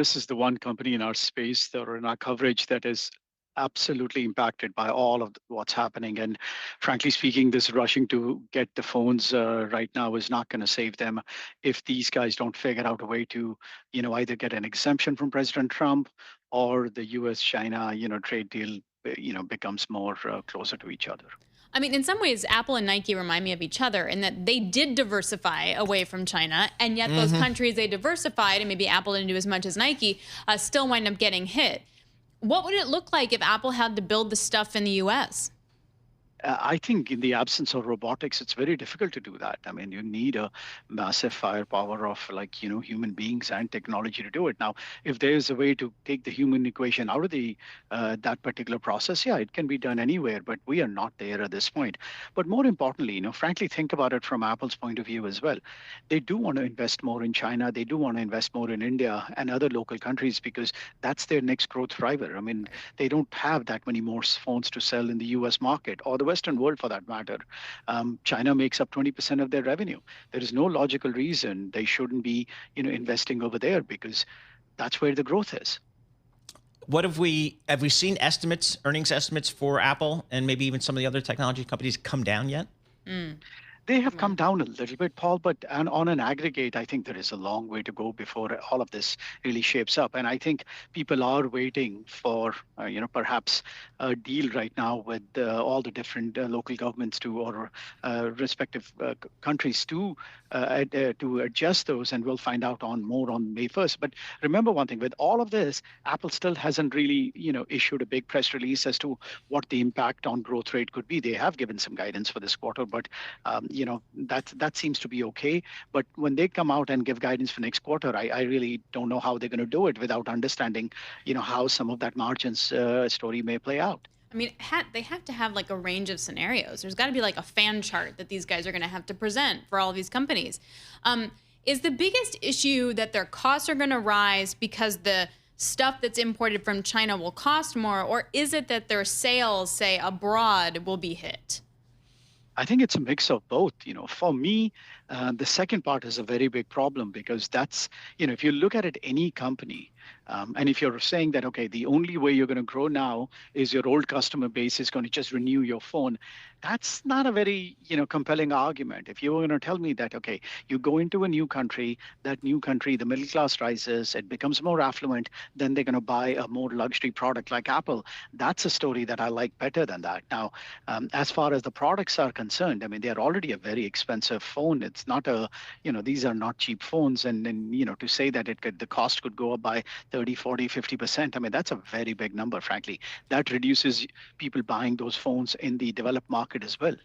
This is the one company in our space or in our coverage that is absolutely impacted by all of what's happening. And frankly speaking, this rushing to get the phones right now is not going to save them if these guys don't figure out a way to, either get an exemption from President Trump or the U.S.-China, trade deal, becomes more closer to each other. I mean, in some ways, Apple and Nike remind me of each other in that they did diversify away from China, and yet those countries they diversified, and maybe Apple didn't do as much as Nike, still wind up getting hit. What would it look like if Apple had to build the stuff in the U.S.? I think in the absence of robotics, it's very difficult to do that. I mean, you need a massive firepower of human beings and technology to do it. Now, if there's a way to take the human equation out of the that particular process, yeah, it can be done anywhere, but we are not there at this point. But more importantly, frankly, think about it from Apple's point of view as well. They do want to invest more in China. They do want to invest more in India and other local countries because that's their next growth driver. I mean, they don't have that many more phones to sell in the U.S. market or the Western world for that matter. China makes up 20% of their revenue. There is no logical reason they shouldn't be, investing over there because that's where the growth is. What have we seen estimates, earnings estimates for Apple and maybe even some of the other technology companies come down yet? They have come down a little bit, Paul, but on an aggregate, I think there is a long way to go before all of this really shapes up. And I think people are waiting for, perhaps a deal right now with all the different local governments or respective countries to adjust those, and we'll find out more on May 1st. But remember one thing: with all of this, Apple still hasn't really, issued a big press release as to what the impact on growth rate could be. They have given some guidance for this quarter, but that seems to be okay. But when they come out and give guidance for next quarter, I really don't know how they're going to do it without understanding, how some of that margins story may play out. I mean, they have to have like a range of scenarios. There's got to be like a fan chart that these guys are going to have to present for all of these companies. Is the biggest issue that their costs are going to rise because the stuff that's imported from China will cost more, or is it that their sales, say, abroad will be hit? I think it's a mix of both. For me, the second part is a very big problem because that's, if you look at it, any company, and if you're saying that, okay, the only way you're going to grow now is your old customer base is going to just renew your phone, that's not a very, compelling argument. If you were going to tell me that, okay, you go into a new country, that new country, the middle class rises, it becomes more affluent, then they're going to buy a more luxury product like Apple. That's a story that I like better than that. Now, as far as the products are concerned, I mean, they're already a very expensive phone. It's not these are not cheap phones. And to say that the cost could go up by 30, 40, 50%, I mean, that's a very big number, frankly. That reduces people buying those phones in the developed market as well.